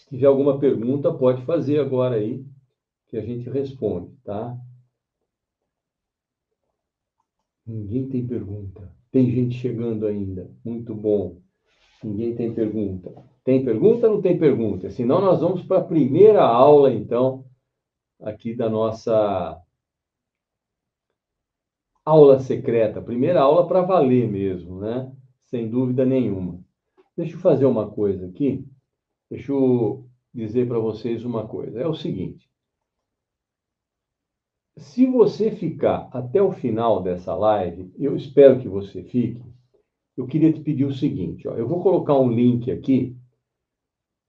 Se tiver alguma pergunta, pode fazer agora aí, que a gente responde, tá? Ninguém tem pergunta. Tem gente chegando ainda. Muito bom. Ninguém tem pergunta. Tem pergunta ou não tem pergunta? Senão nós vamos para a primeira aula, então, aqui da nossa aula secreta. Primeira aula para valer mesmo, né? Sem dúvida nenhuma. Deixa eu fazer uma coisa aqui. Deixa eu dizer para vocês uma coisa. É o seguinte. Se você ficar até o final dessa live, eu espero que você fique. Eu queria te pedir o seguinte, ó, eu vou colocar um link aqui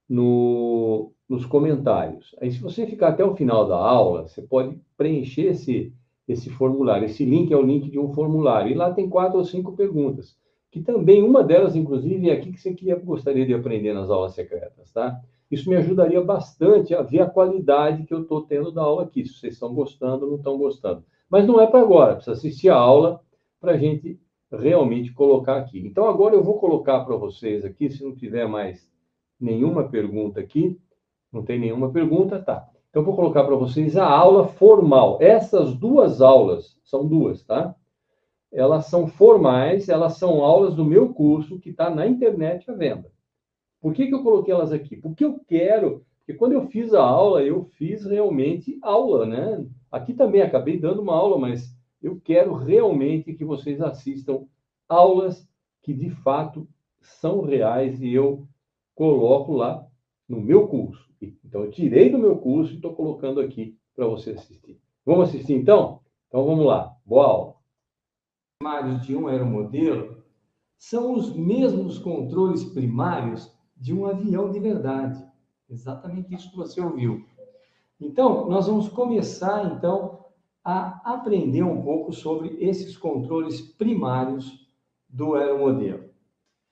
nos comentários. Aí, se você ficar até o final da aula, você pode preencher esse formulário. Esse link é o link de um formulário. E lá tem 4 ou 5 perguntas. Que também, uma delas, inclusive, é aqui que você gostaria de aprender nas aulas secretas, tá? Isso me ajudaria bastante a ver a qualidade que eu estou tendo da aula aqui, se vocês estão gostando ou não estão gostando. Mas não é para agora, precisa assistir a aula para a gente realmente colocar aqui. Então, agora eu vou colocar para vocês aqui, se não tiver mais nenhuma pergunta aqui. Não tem nenhuma pergunta, tá? Então, vou colocar para vocês a aula formal. Essas 2 aulas, são 2, tá? Elas são formais, elas são aulas do meu curso que está na internet à venda. Por que eu coloquei elas aqui? Porque eu quero, porque quando eu fiz a aula, eu fiz realmente aula, né? Aqui também acabei dando uma aula, mas eu quero realmente que vocês assistam aulas que de fato são reais e eu coloco lá no meu curso. Então, eu tirei do meu curso e estou colocando aqui para você assistir. Vamos assistir então? Então, vamos lá. Boa aula. Primários de um aeromodelo são os mesmos controles primários de um avião de verdade. Exatamente isso que você ouviu. Então, nós vamos começar, então, a aprender um pouco sobre esses controles primários do aeromodelo.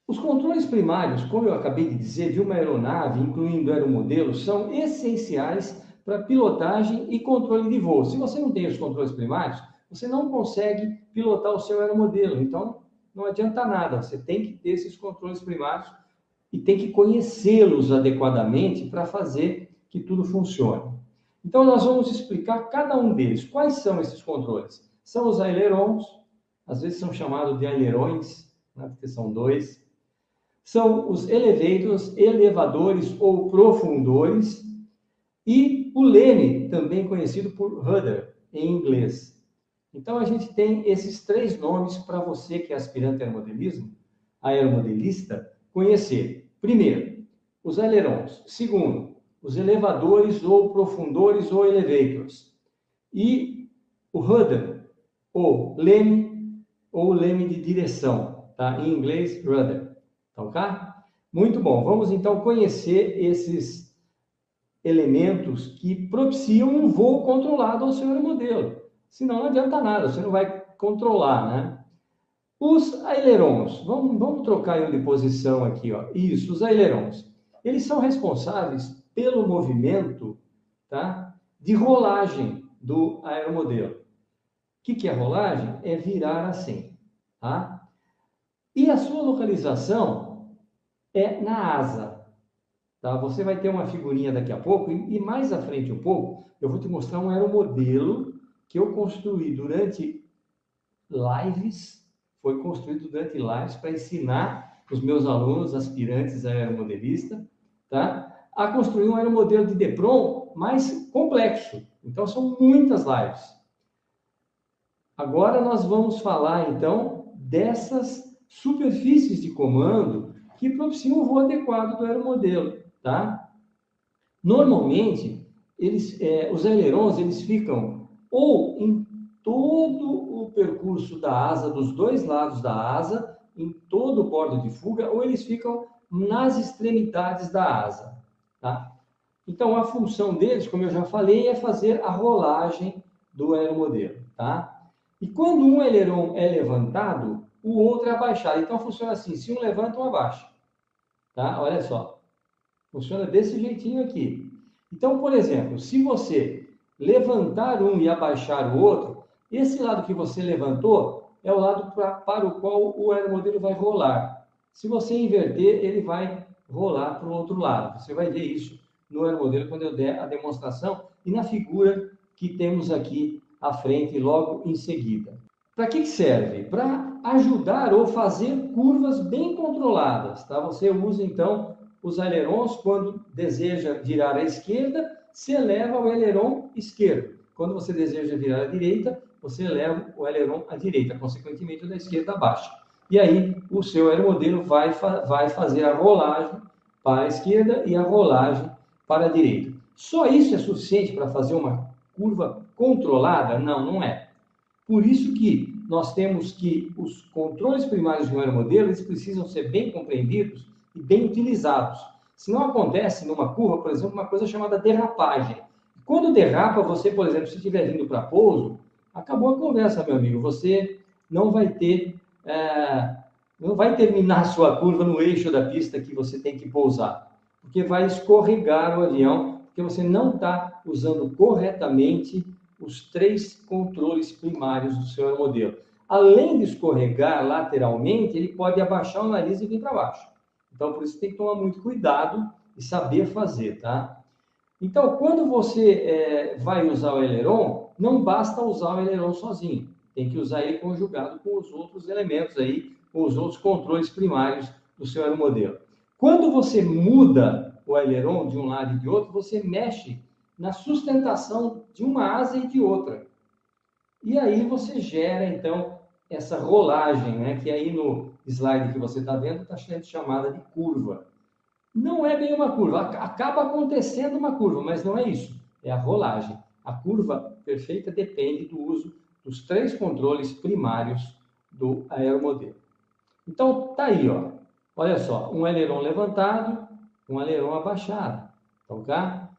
Os controles primários, como eu acabei de dizer, de uma aeronave, incluindo aeromodelo, são essenciais para pilotagem e controle de voo. Se você não tem os controles primários, você não consegue pilotar o seu aeromodelo. Então, não adianta nada. Você tem que ter esses controles primários e tem que conhecê-los adequadamente para fazer que tudo funcione. Então, nós vamos explicar cada um deles. Quais são esses controles? São os ailerons, às vezes são chamados de ailerões, né, porque são 2. São os elevators, elevadores ou profundores, e o leme, também conhecido por rudder, em inglês. Então, a gente tem esses 3 nomes para você que é aspirante a aeromodelista, conhecer. Primeiro, os ailerons. Segundo, os elevadores ou profundores ou elevators. E o rudder, ou leme de direção, tá? Em inglês, rudder. Tá ok? Muito bom. Vamos então conhecer esses elementos que propiciam um voo controlado ao seu aeromodelo. Senão não adianta nada, você não vai controlar, né? Os ailerons, vamos trocar ele de posição aqui, ó. Isso, os ailerons. Eles são responsáveis pelo movimento, tá? De rolagem do aeromodelo. O que é rolagem? É virar assim, tá? E a sua localização é na asa, tá? Você vai ter uma figurinha daqui a pouco e mais à frente um pouco eu vou te mostrar um aeromodelo que eu construí durante lives, foi construído durante lives para ensinar os meus alunos aspirantes a aeromodelista, tá? A construir um aeromodelo de Depron mais complexo. Então são muitas lives. Agora nós vamos falar então dessas superfícies de comando que propiciam o voo adequado do aeromodelo, tá? Normalmente, os ailerons eles ficam ou em todo o percurso da asa, dos 2 lados da asa, em todo o bordo de fuga, ou eles ficam nas extremidades da asa, tá? Então, a função deles, como eu já falei, é fazer a rolagem do aeromodelo, tá? E quando um aileron é levantado, o outro é abaixado. Então, funciona assim, se um levanta, um abaixa, tá? Olha só. Funciona desse jeitinho aqui. Então, por exemplo, se você levantar um e abaixar o outro, esse lado que você levantou é o lado para o qual o aeromodelo vai rolar. Se você inverter, ele vai rolar para o outro lado. Você vai ver isso no aeromodelo quando eu der a demonstração e na figura que temos aqui à frente logo em seguida. Para que serve? Para ajudar ou fazer curvas bem controladas, tá? Você usa então os ailerons quando deseja virar à esquerda, você eleva o aileron esquerdo. Quando você deseja virar à direita, você eleva o aileron à direita, consequentemente o da esquerda abaixa. E aí o seu aeromodelo vai fazer a rolagem para a esquerda e a rolagem para a direita. Só isso é suficiente para fazer uma curva controlada? Não, não é. Por isso que nós temos que os controles primários de um aeromodelo, eles precisam ser bem compreendidos e bem utilizados. Se não acontece numa curva, por exemplo, uma coisa chamada derrapagem. Quando derrapa, você, por exemplo, se estiver vindo para pouso, acabou a conversa, meu amigo. Você não vai ter, não vai terminar a sua curva no eixo da pista que você tem que pousar, porque vai escorregar o avião, porque você não está usando corretamente os 3 controles primários do seu aeromodelo. Além de escorregar lateralmente, ele pode abaixar o nariz e vir para baixo. Então, por isso tem que tomar muito cuidado e saber fazer, tá? Então, quando você vai usar o aileron, não basta usar o aileron sozinho. Tem que usar ele conjugado com os outros elementos aí, com os outros controles primários do seu aeromodelo. Quando você muda o aileron de um lado e de outro, você mexe na sustentação de uma asa e de outra. E aí você gera, então, essa rolagem, né? Que aí no slide que você está vendo está sendo chamada de curva. Não é bem uma curva, acaba acontecendo uma curva, mas não é isso, é a rolagem. A curva perfeita depende do uso dos 3 controles primários do aeromodelo. Então, tá aí, ó. Olha só, um aileron levantado, um aileron abaixado, tá?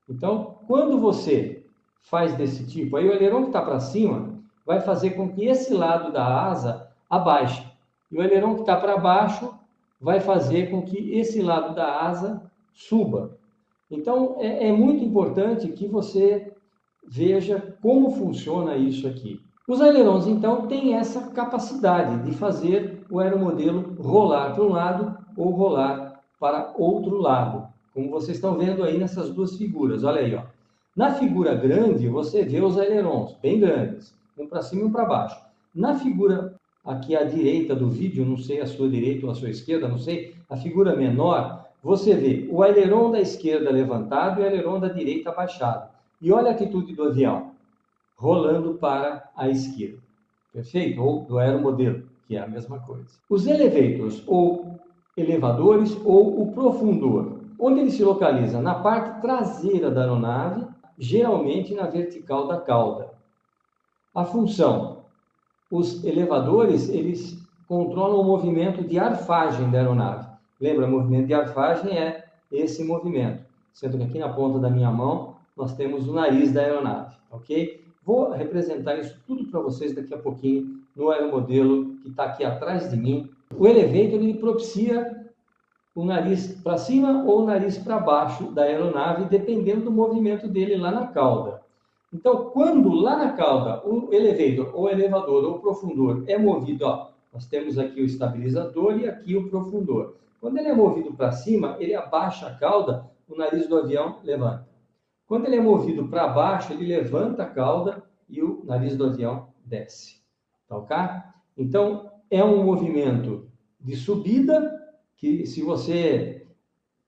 Então, quando você faz desse tipo, aí o aileron que está para cima vai fazer com que esse lado da asa abaixe. E o aileron que está para baixo vai fazer com que esse lado da asa suba. Então, é muito importante que você veja como funciona isso aqui. Os ailerons, então, têm essa capacidade de fazer o aeromodelo rolar para um lado ou rolar para outro lado, como vocês estão vendo aí nessas duas figuras. Olha aí, ó. Na figura grande, você vê os ailerons bem grandes, um para cima e um para baixo. Na figura aqui à direita do vídeo, não sei a sua direita ou a sua esquerda, não sei, a figura menor, você vê o aileron da esquerda levantado e o aileron da direita abaixado. E olha a atitude do avião, rolando para a esquerda. Perfeito? Ou do aeromodelo, que é a mesma coisa. Os elevators, ou elevadores, ou o profundor, onde ele se localiza? Na parte traseira da aeronave, geralmente na vertical da cauda. A função: os elevadores, eles controlam o movimento de arfagem da aeronave. Lembra, o movimento de arfagem é esse movimento. Sendo que aqui na ponta da minha mão, nós temos o nariz da aeronave, ok? Vou representar isso tudo para vocês daqui a pouquinho no aeromodelo que está aqui atrás de mim. O elevator, ele propicia o nariz para cima ou o nariz para baixo da aeronave, dependendo do movimento dele lá na cauda. Então, quando lá na cauda o elevator, ou elevador, ou profundor é movido, ó, nós temos aqui o estabilizador e aqui o profundor. Quando ele é movido para cima, ele abaixa a cauda, o nariz do avião levanta. Quando ele é movido para baixo, ele levanta a cauda e o nariz do avião desce. Tá ok? Então, é um movimento de subida, que se você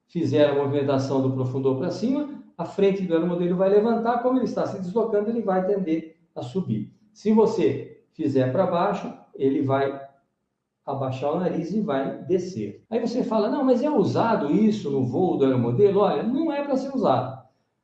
fizer a movimentação do profundor para cima, a frente do aeromodelo vai levantar, como ele está se deslocando, ele vai tender a subir. Se você fizer para baixo, ele vai abaixar o nariz e vai descer. Aí você fala, não, mas é usado isso no voo do aeromodelo? Olha, não é para ser usado.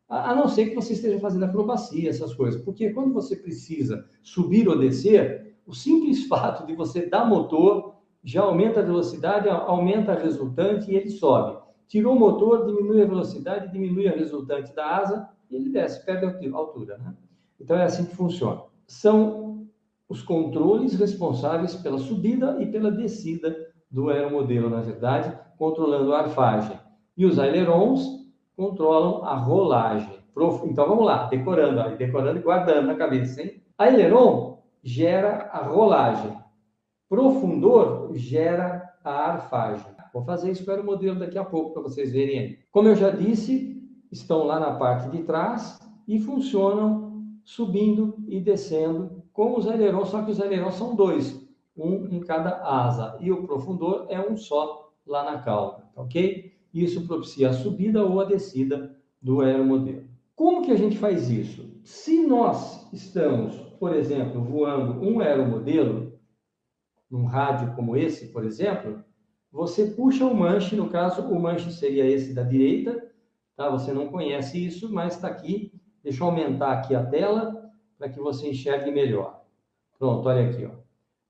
A não ser que você esteja fazendo acrobacia, essas coisas. Porque quando você precisa subir ou descer, o simples fato de você dar motor já aumenta a velocidade, aumenta a resultante e ele sobe. Tirou o motor, diminui a velocidade, diminui a resultante da asa e ele desce, perde a altura, né? Então é assim que funciona. São os controles responsáveis pela subida e pela descida do aeromodelo, na verdade, controlando a arfagem. E os ailerons controlam a rolagem. Então vamos lá, decorando e guardando na cabeça, hein? Aileron gera a rolagem. Profundor gera a arfagem. Vou fazer isso para o modelo daqui a pouco, para vocês verem aí. Como eu já disse, estão lá na parte de trás e funcionam subindo e descendo com os ailerons, só que os ailerons são dois, um em cada asa, e o profundor é um só lá na cauda, ok? Isso propicia a subida ou a descida do aeromodelo. Como que a gente faz isso? Se nós estamos, por exemplo, voando um aeromodelo, num rádio como esse, por exemplo, você puxa o manche, no caso, o manche seria esse da direita, tá? Você não conhece isso, mas está aqui. Deixa eu aumentar aqui a tela para que você enxergue melhor. Pronto, olha aqui, ó.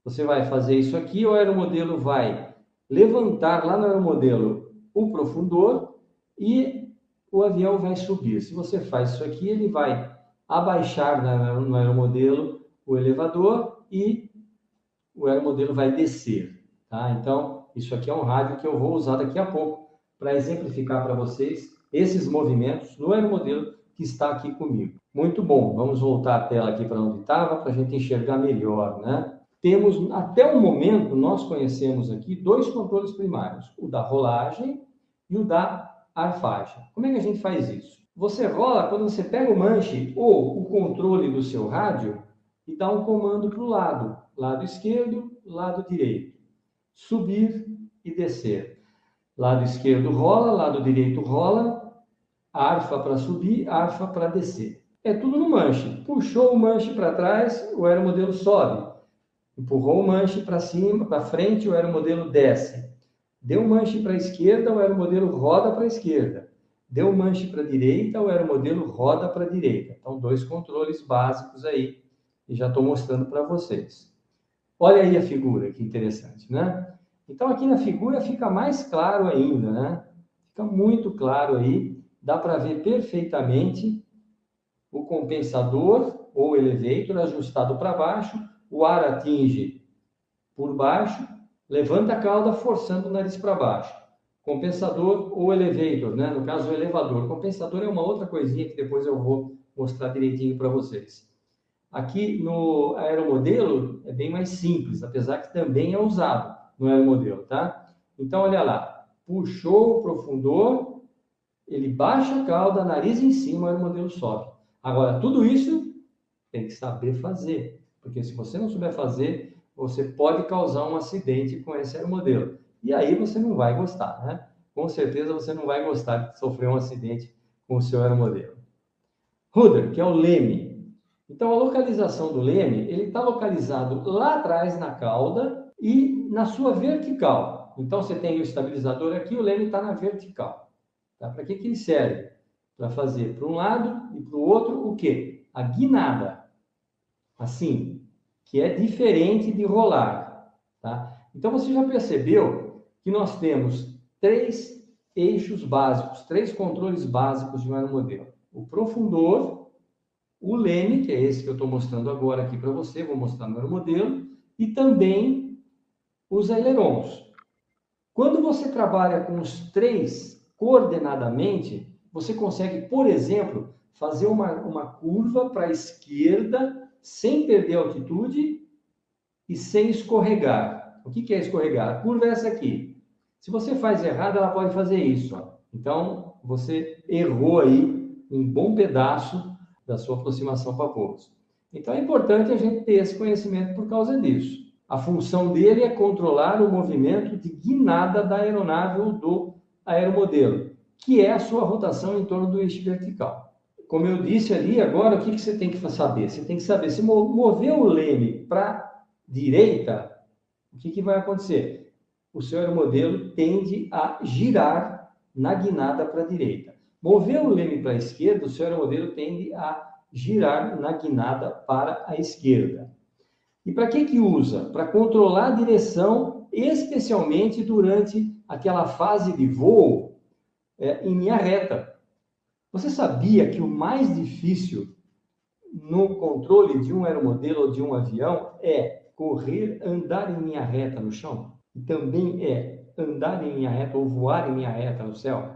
Você vai fazer isso aqui, o aeromodelo vai levantar lá no aeromodelo o profundor e o avião vai subir. Se você faz isso aqui, ele vai abaixar no aeromodelo o elevador e o aeromodelo vai descer, tá? Então, isso aqui é um rádio que eu vou usar daqui a pouco para exemplificar para vocês esses movimentos no aeromodelo que está aqui comigo. Muito bom, vamos voltar a tela aqui para onde estava, para a gente enxergar melhor, né? Temos, até o momento, nós conhecemos aqui dois controles primários, o da rolagem e o da arfagem. Como é que a gente faz isso? Você rola quando você pega o manche ou o controle do seu rádio e dá um comando para o lado esquerdo, lado direito, subir e descer. Lado esquerdo rola, lado direito rola, arfa para subir, arfa para descer. É tudo no manche. Puxou o manche para trás, o aeromodelo sobe. Empurrou o manche para cima, para frente, o aeromodelo desce. Deu o manche para a esquerda, o aeromodelo roda para a esquerda. Deu o manche para a direita, o aeromodelo roda para a direita. Então, dois controles básicos aí, e já estou mostrando para vocês. Olha aí a figura, que interessante, né? Então, aqui na figura fica mais claro ainda, né? Fica muito claro aí, dá para ver perfeitamente o compensador ou elevator ajustado para baixo, o ar atinge por baixo, levanta a cauda forçando o nariz para baixo. Compensador ou elevator, né? No caso, o elevador. Compensador é uma outra coisinha que depois eu vou mostrar direitinho para vocês. Aqui no aeromodelo é bem mais simples, apesar que também é usado no aeromodelo, tá? Então, olha lá, puxou o profundor, ele baixa a cauda, nariz em cima, o aeromodelo sobe. Agora, tudo isso tem que saber fazer, porque se você não souber fazer, você pode causar um acidente com esse aeromodelo. E aí você não vai gostar, né? Com certeza você não vai gostar de sofrer um acidente com o seu aeromodelo. Rudder, que é o leme. Então, a localização do leme, ele está localizado lá atrás na cauda e na sua vertical. Então, você tem o estabilizador aqui, o leme está na vertical. Tá? Para que ele serve? Para fazer para um lado e para o outro o quê? A guinada. Assim, que é diferente de rolar. Tá? Então, você já percebeu que nós temos três eixos básicos, três controles básicos de um aeromodelo. O profundor, o leme, que é esse que eu estou mostrando agora aqui para você, vou mostrar no aeromodelo, e também os ailerons. Quando você trabalha com os três coordenadamente, você consegue, por exemplo, fazer uma curva para a esquerda sem perder altitude e sem escorregar. O que é escorregar? A curva é essa aqui. Se você faz errado, ela pode fazer isso. Ó. Então, você errou aí um bom pedaço da sua aproximação para pouso. Então, é importante a gente ter esse conhecimento por causa disso. A função dele é controlar o movimento de guinada da aeronave ou do aeromodelo, que é a sua rotação em torno do eixo vertical. Como eu disse ali, agora o que você tem que saber? Você tem que saber, se mover o leme para a direita, o que vai acontecer? O seu aeromodelo tende a girar na guinada para a direita. Mover o leme para a esquerda, o seu aeromodelo tende a girar na guinada para a esquerda. E para que usa? Para controlar a direção, especialmente durante aquela fase de voo em linha reta. Você sabia que o mais difícil no controle de um aeromodelo ou de um avião é andar em linha reta no chão? E também é andar em linha reta ou voar em linha reta no céu?